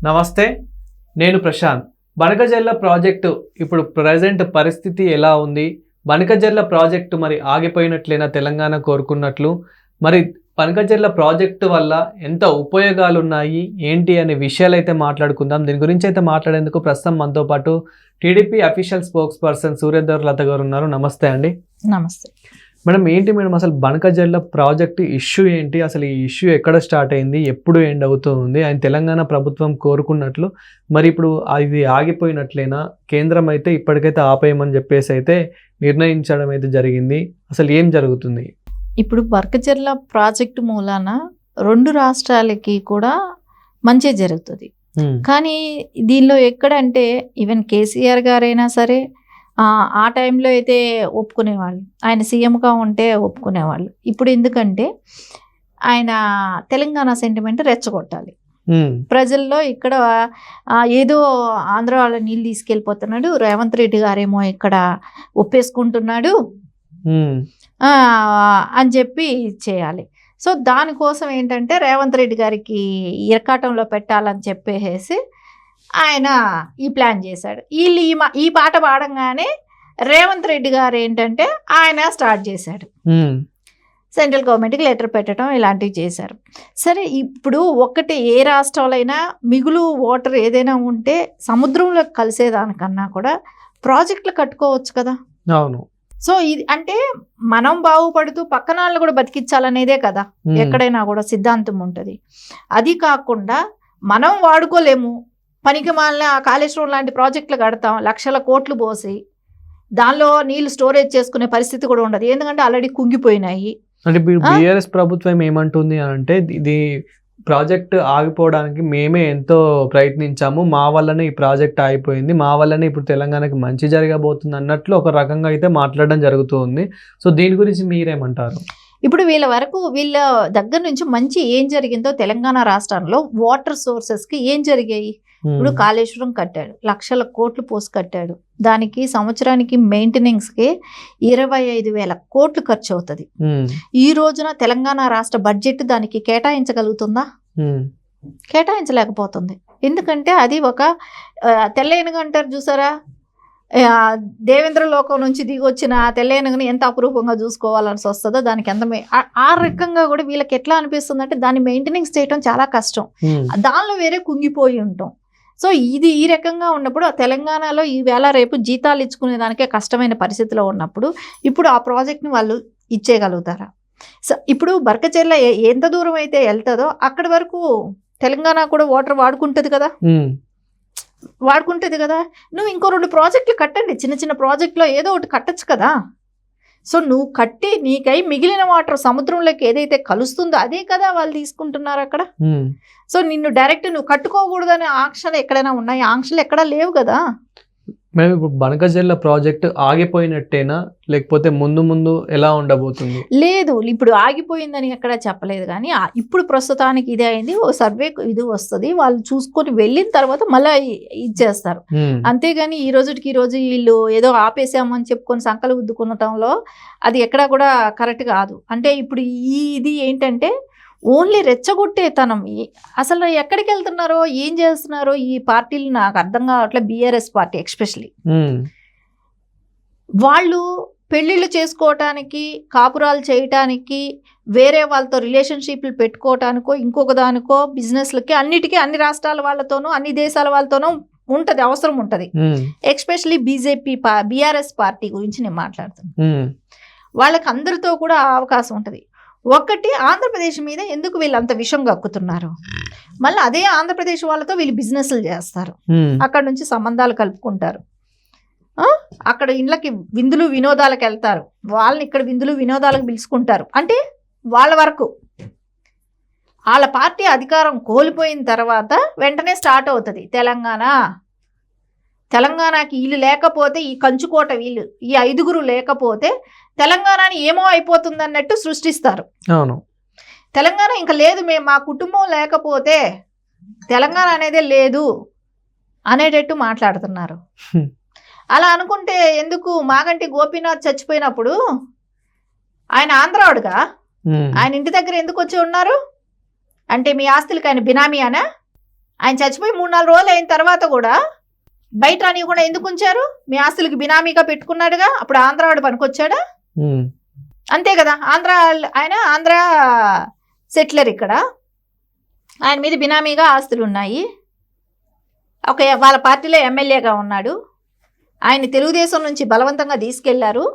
నమస్తే, నేను ప్రశాంత్. బనకజర్ల ప్రాజెక్టు ఇప్పుడు ప్రజెంట్ పరిస్థితి ఎలా ఉంది? బనకజర్ల ప్రాజెక్టు మరి ఆగిపోయినట్లేనా తెలంగాణ కోరుకున్నట్లు? మరి బనకజర్ల ప్రాజెక్టు వల్ల ఎంత ఉపయోగాలు ఉన్నాయి ఏంటి అనే విషయాలు అయితే మాట్లాడుకుందాం. దీని గురించి అయితే మాట్లాడేందుకు ప్రస్తుతం మనతో పాటు టీడీపీ అఫీషియల్ స్పోక్స్ పర్సన్ సూర్యధర్ లత గారు ఉన్నారు. నమస్తే అండి. నమస్తే మేడం. ఏంటి మేడం అసలు బనకజర్ల ప్రాజెక్టు ఇష్యూ ఏంటి? అసలు ఈ ఇష్యూ ఎక్కడ స్టార్ట్ అయింది, ఎప్పుడు ఎండ్ అవుతుంది? ఆయన తెలంగాణ ప్రభుత్వం కోరుకున్నట్లు మరి ఇప్పుడు ఇది ఆగిపోయినట్లేనా? కేంద్రం అయితే ఇప్పటికైతే ఆపేయమని చెప్పేసి అయితే నిర్ణయించడం అయితే జరిగింది. అసలు ఏం జరుగుతుంది? ఇప్పుడు బనకజర్ల ప్రాజెక్టు మూలాన రెండు రాష్ట్రాలకి కూడా మంచి జరుగుతుంది. కానీ దీనిలో ఎక్కడంటే ఈవెన్ కేసీఆర్ గారైనా సరే ఆ టైంలో అయితే ఒప్పుకునేవాళ్ళు, ఆయన సీఎంగా ఉంటే ఒప్పుకునేవాళ్ళు. ఇప్పుడు ఎందుకంటే ఆయన తెలంగాణ సెంటిమెంట్ రెచ్చగొట్టాలి ప్రజల్లో. ఇక్కడ ఏదో ఆంధ్ర వాళ్ళ నీళ్ళు తీసుకెళ్ళిపోతున్నాడు, రేవంత్ రెడ్డి గారేమో ఇక్కడ ఒప్పేసుకుంటున్నాడు అని చెప్పి చేయాలి. సో దానికోసం ఏంటంటే రేవంత్ రెడ్డి గారికి ఇరకాటంలో పెట్టాలని చెప్పేసి ఆయన ఈ ప్లాన్ చేశాడు. వీళ్ళు ఈ పాట పాడంగానే రేవంత్ రెడ్డి గారు ఏంటంటే ఆయన స్టార్ట్ చేశాడు, సెంట్రల్ గవర్నమెంట్కి లెటర్ పెట్టడం ఇలాంటివి చేశారు. సరే, ఇప్పుడు ఒక్కటి ఏ రాష్ట్రాలైనా మిగులు వాటర్ ఏదైనా ఉంటే సముద్రంలో కలిసేదానికన్నా కూడా ప్రాజెక్టులు కట్టుకోవచ్చు కదా. అవును. సో ఇది అంటే మనం బాగుపడుతూ పక్కన వాళ్ళు కూడా బతికించాలనేదే కదా ఎక్కడైనా కూడా సిద్ధాంతం ఉంటుంది. అది కాకుండా మనం వాడుకోలేము, పనికి మాలిన కాళేశ్వరం లాంటి ప్రాజెక్టులు కడతాం, లక్షల కోట్లు పోసి దానిలో నీళ్లు స్టోరేజ్ చేసుకునే పరిస్థితి కూడా ఉండదు, ఎందుకంటే ఆల్రెడీ కుంగిపోయినాయి. అంటే బీఆర్ఎస్ ప్రభుత్వం ఏమంటుంది అంటే ఇది ప్రాజెక్ట్ ఆగిపోవడానికి మేమే ఎంతో ప్రయత్నించాము, మా వల్లనే ఈ ప్రాజెక్ట్ ఆగిపోయింది, మా వల్లనే ఇప్పుడు తెలంగాణకి మంచి జరగబోతుంది అన్నట్లు ఒక రకంగా అయితే మాట్లాడడం జరుగుతుంది. సో దీని గురించి మీరేమంటారు? ఇప్పుడు వీళ్ళ దగ్గర నుంచి మంచి ఏం జరిగిందో తెలంగాణ రాష్ట్రంలో వాటర్ సోర్సెస్కి ఏం జరిగాయి? ఇప్పుడు కాళేశ్వరం కట్టాడు, లక్షల కోట్లు పోసి కట్టాడు, దానికి సంవత్సరానికి మెయింటెనెన్స్కి 25,000 కోట్లు ఖర్చు అవుతుంది. ఈ రోజున తెలంగాణ రాష్ట్ర బడ్జెట్ దానికి కేటాయించగలుగుతుందా? కేటాయించలేకపోతుంది. ఎందుకంటే అది ఒక తెల్లైనగా అంటారు చూసారా, దేవేంద్ర లోకం నుంచి దిగి వచ్చిన తెల్లైనగని ఎంత అపురూపంగా చూసుకోవాలని వస్తుందో దానికి ఎంత ఆ రకంగా కూడా వీళ్ళకి ఎట్లా అనిపిస్తుంది అంటే దాన్ని మెయింటెనెన్స్ చేయడం చాలా కష్టం, దానిలో వేరే కుంగిపోయి ఉంటాం. సో ఇది ఈ రకంగా ఉన్నప్పుడు తెలంగాణలో ఈవేళ రేపు జీతాలు ఇచ్చుకునే దానికే కష్టమైన పరిస్థితిలో ఉన్నప్పుడు ఇప్పుడు ఆ ప్రాజెక్ట్ని వాళ్ళు ఇచ్చేయగలుగుతారా? సో ఇప్పుడు బనకజర్ల ఎంత దూరం అయితే వెళ్తుందో అక్కడి వరకు తెలంగాణ కూడా వాటర్ వాడుకుంటుంది కదా. నువ్వు ఇంకో 2 ప్రాజెక్టులు కట్టండి, చిన్న చిన్న ప్రాజెక్టులో ఏదో ఒకటి కట్టచ్చు కదా. సో నువ్వు కట్టి నీకై మిగిలిన వాటర్ సముద్రంలోకి ఏదైతే కలుస్తుందో అదే కదా వాళ్ళు తీసుకుంటున్నారు అక్కడ. సో నిన్ను డైరెక్ట్ నువ్వు కట్టుకోకూడదనే ఆంక్షలు ఎక్కడైనా ఉన్నాయి? ఆంక్షలు ఎక్కడా లేవు కదా. మేము ఇప్పుడు బనకజర్ల ప్రాజెక్ట్ ఆగిపోయినట్టేనా, లేకపోతే ముందు ఎలా ఉండబోతుంది? లేదు, ఇప్పుడు ఆగిపోయిందని ఎక్కడా చెప్పలేదు, కానీ ఇప్పుడు ప్రస్తుతానికి ఇదే అయింది. ఓ సర్వే ఇది వస్తుంది, వాళ్ళు చూసుకొని వెళ్ళిన తర్వాత మళ్ళీ ఇచ్చేస్తారు. అంతేగాని ఈ రోజుకి వీళ్ళు ఏదో ఆపేసామని చెప్పుకొని సంకలు ఉద్దుకునటంలో అది ఎక్కడా కూడా కరెక్ట్ కాదు. అంటే ఇప్పుడు ఇది ఏంటంటే ఓన్లీ రెచ్చగొట్టేతనం. అసలు ఎక్కడికి వెళ్తున్నారో ఏం చేస్తున్నారో ఈ పార్టీలు నాకు అర్థం కావట్లే. బీఆర్ఎస్ పార్టీ ఎక్స్పెషలీ వాళ్ళు పెళ్ళిళ్ళు చేసుకోవటానికి, కాపురాలు చేయటానికి, వేరే వాళ్ళతో రిలేషన్షిప్లు పెట్టుకోవటానికో ఇంకొక దానికో బిజినెస్లకి అన్నిటికీ అన్ని రాష్ట్రాల వాళ్ళతోనూ అన్ని దేశాల వాళ్ళతోనూ ఉంటుంది, అవసరం ఉంటుంది. ఎక్స్పెషలీ బీఆర్ఎస్ పార్టీ గురించి నేను మాట్లాడుతున్నాను. వాళ్ళకి అందరితో కూడా అవకాశం ఉంటుంది. ఒకటి, ఆంధ్రప్రదేశ్ మీద ఎందుకు వీళ్ళు అంత విషం కక్కుతున్నారు? మళ్ళీ అదే ఆంధ్రప్రదేశ్ వాళ్ళతో వీళ్ళు బిజినెస్లు చేస్తారు, అక్కడ నుంచి సంబంధాలు కలుపుకుంటారు, అక్కడ ఇళ్ళకి విందులు వినోదాలకు వెళ్తారు, వాళ్ళని ఇక్కడ విందులు వినోదాలకు పిలుచుకుంటారు. అంటే వాళ్ళ వరకు వాళ్ళ పార్టీ అధికారం కోల్పోయిన తర్వాత వెంటనే స్టార్ట్ అవుతుంది తెలంగాణకి వీళ్ళు లేకపోతే, ఈ కంచుకోట వీళ్ళు ఈ 5 లేకపోతే తెలంగాణని ఏమో అయిపోతుంది అన్నట్టు సృష్టిస్తారు. అవును, తెలంగాణ ఇంకా లేదు, మా కుటుంబం లేకపోతే తెలంగాణ అనేదే లేదు అనేటట్టు మాట్లాడుతున్నారు. అలా అనుకుంటే ఎందుకు? మాగంటి గోపీనాథ్ చచ్చిపోయినప్పుడు ఆయన ఆంధ్రావుడుగా, ఆయన ఇంటి దగ్గర ఎందుకు వచ్చి ఉన్నారు? అంటే మీ ఆస్తులకి ఆయన బినామీ అనా? ఆయన చచ్చిపోయి 3-4 రోజులు అయిన తర్వాత కూడా బయట రానివ్వకుండా ఎందుకు ఉంచారు? మీ ఆస్తులకి బినామీగా పెట్టుకున్నాడుగా, అప్పుడు ఆంధ్ర వాడు పనికొచ్చాడా? అంతే కదా. ఆయన ఆంధ్ర సెటిలర్, ఇక్కడ ఆయన మీద బినామీగా ఆస్తులు ఉన్నాయి. వాళ్ళ పార్టీలో ఎమ్మెల్యేగా ఉన్నాడు. ఆయన తెలుగుదేశం నుంచి బలవంతంగా తీసుకెళ్లారు.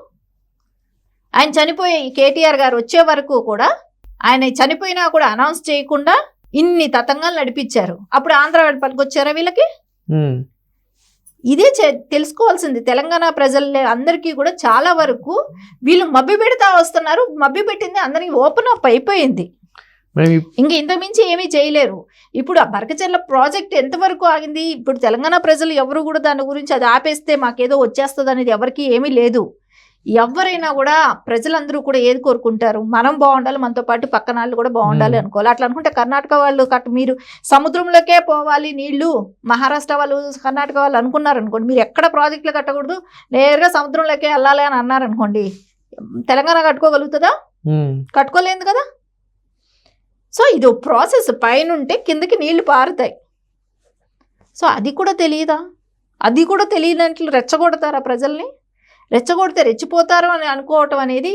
ఆయన చనిపోయే కేటీఆర్ గారు వచ్చే వరకు కూడా ఆయన చనిపోయినా కూడా అనౌన్స్ చేయకుండా ఇన్ని తతంగాలు నడిపించారు. అప్పుడు ఆంధ్ర వాడు పనికొచ్చారా వీళ్ళకి? ఇదే తెలుసుకోవాల్సింది. తెలంగాణ ప్రజల అందరికీ కూడా చాలా వరకు వీళ్ళు మభ్య పెడతా వస్తున్నారు. మభ్య పెట్టింది అందరికి ఓపెన్ అప్ అయిపోయింది. ఇంక ఇంతకుమించి ఏమీ చేయలేరు. ఇప్పుడు ఆ బనకచెర్ల ప్రాజెక్ట్ ఎంతవరకు ఆగింది? ఇప్పుడు తెలంగాణ ప్రజలు ఎవరు కూడా దాని గురించి అది ఆపేస్తే మాకేదో వచ్చేస్తుంది అనేది ఎవరికి ఏమీ లేదు. ఎవరైనా కూడా ప్రజలందరూ కూడా ఏది కోరుకుంటారు? మనం బాగుండాలి, మనతో పాటు పక్కన వాళ్ళు కూడా బాగుండాలి అనుకోవాలి. అట్లా అనుకుంటే కర్ణాటక వాళ్ళు మీరు సముద్రంలోకే పోవాలి నీళ్లు, మహారాష్ట్ర వాళ్ళు కర్ణాటక వాళ్ళు అనుకున్నారు అనుకోండి, మీరు ఎక్కడ ప్రాజెక్టులు కట్టకూడదు, నేరుగా సముద్రంలోకే వెళ్ళాలి అని అన్నారు అనుకోండి, తెలంగాణ కట్టుకోగలుగుతుందా? కట్టుకోలేదు కదా. సో ఇది ప్రాసెస్, పైనుంటే కిందకి నీళ్లు పారుతాయి. సో అది కూడా తెలియదా? అది కూడా తెలియనట్లు రెచ్చగొడతారా ప్రజల్ని? రెచ్చగొడితే రెచ్చిపోతారు అని అనుకోవటం అనేది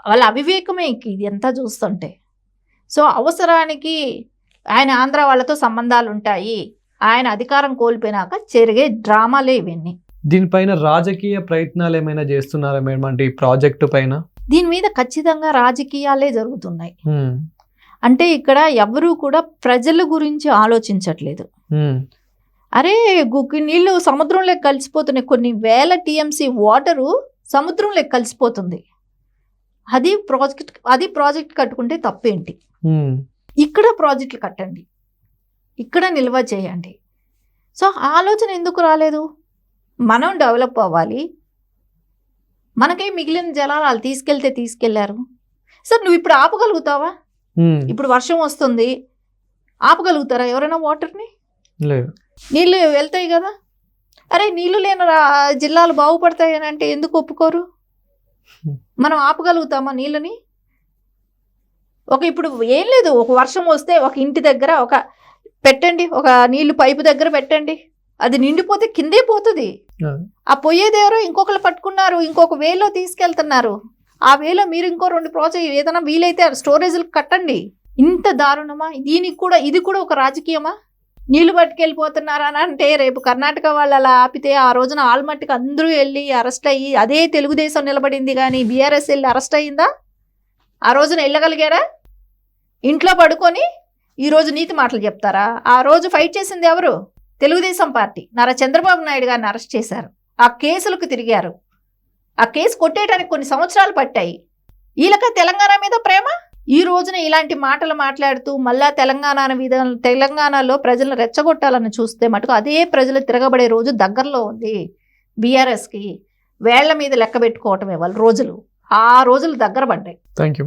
వాళ్ళ అవివేకమే ఇది అంతా చూస్తుంటే. సో అవసరానికి ఆయన ఆంధ్ర వాళ్ళతో సంబంధాలు ఉంటాయి, ఆయన అధికారం కోల్పోయినాక జరిగే డ్రామాలే ఇవన్నీ. దీనిపైన రాజకీయ ప్రయత్నాలు ఏమైనా చేస్తున్నారా మేడం? అంటే ఈ ప్రాజెక్టు పైన దీని మీద ఖచ్చితంగా రాజకీయాలే జరుగుతున్నాయి. అంటే ఇక్కడ ఎవరూ కూడా ప్రజల గురించి ఆలోచించట్లేదు. అరే నీళ్ళు సముద్రంలోకి కలిసిపోతున్నాయి, కొన్ని వేల టీఎంసీ వాటరు సముద్రంలోకి కలిసిపోతుంది. అది ప్రాజెక్ట్ కట్టుకుంటే తప్పేంటి? ఇక్కడ ప్రాజెక్టులు కట్టండి, ఇక్కడ నిల్వ చేయండి. సో ఆలోచన ఎందుకు రాలేదు? మనం డెవలప్ అవ్వాలి, మనకే మిగిలిన జలాలు వాళ్ళు తీసుకెళ్లారు. సార్ నువ్వు ఇప్పుడు ఆపగలుగుతావా? ఇప్పుడు వర్షం వస్తుంది, ఆపగలుగుతారా ఎవరైనా వాటర్ని? లేదు. నీళ్ళు వెళ్తాయి కదా. అరే నీళ్లు లేని జిల్లాలు బాగుపడతాయి అని అంటే ఎందుకు ఒప్పుకోరు? మనం ఆపగలుగుతామా నీళ్ళని? ఇప్పుడు ఏం లేదు, ఒక వర్షం వస్తే ఒక ఇంటి దగ్గర పెట్టండి, ఒక నీళ్లు పైపు దగ్గర పెట్టండి, అది నిండిపోతే కిందే పోతుంది. ఆ పోయేదేవరో ఇంకొకరు పట్టుకున్నారు, ఇంకొక వేలో తీసుకెళ్తున్నారు. ఆ వేలో మీరు ఇంకో 2 ప్రాజెక్ట్ ఏదైనా వీలైతే స్టోరేజ్లకు కట్టండి. ఇంత దారుణమా? ఇది కూడా ఒక రాజకీయమా? నీళ్లు పట్టుకెళ్ళిపోతున్నారా అని అంటే రేపు కర్ణాటక వాళ్ళు అలా ఆపితే ఆ రోజున ఆల్మట్టికి అందరూ వెళ్ళి అరెస్ట్ అయ్యి అదే తెలుగుదేశం నిలబడింది, కానీ బీఆర్ఎస్ వెళ్ళి అరెస్ట్ అయ్యిందా? ఆ రోజున వెళ్ళగలిగారా? ఇంట్లో పడుకొని ఈరోజు నీతి మాటలు చెప్తారా? ఆ రోజు ఫైట్ చేసింది ఎవరు? తెలుగుదేశం పార్టీ. నారా చంద్రబాబు నాయుడు గారిని అరెస్ట్ చేశారు, ఆ కేసులకు తిరిగారు. ఆ కేసు కొట్టేయడానికి కొన్ని సంవత్సరాలు పట్టాయి. వీళ్ళక తెలంగాణ మీద ప్రేమ. ఈ రోజున ఇలాంటి మాటలు మాట్లాడుతూ మళ్ళా తెలంగాణలో ప్రజలను రెచ్చగొట్టాలని చూస్తే మటుకు అదే ప్రజలు తిరగబడే రోజు దగ్గరలో ఉంది. బీఆర్ఎస్కి వేళ్ల మీద లెక్క పెట్టుకోవటమే వాళ్ళ రోజులు, ఆ రోజులు దగ్గర పడ్డాయి. Thank you.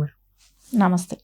నమస్తే.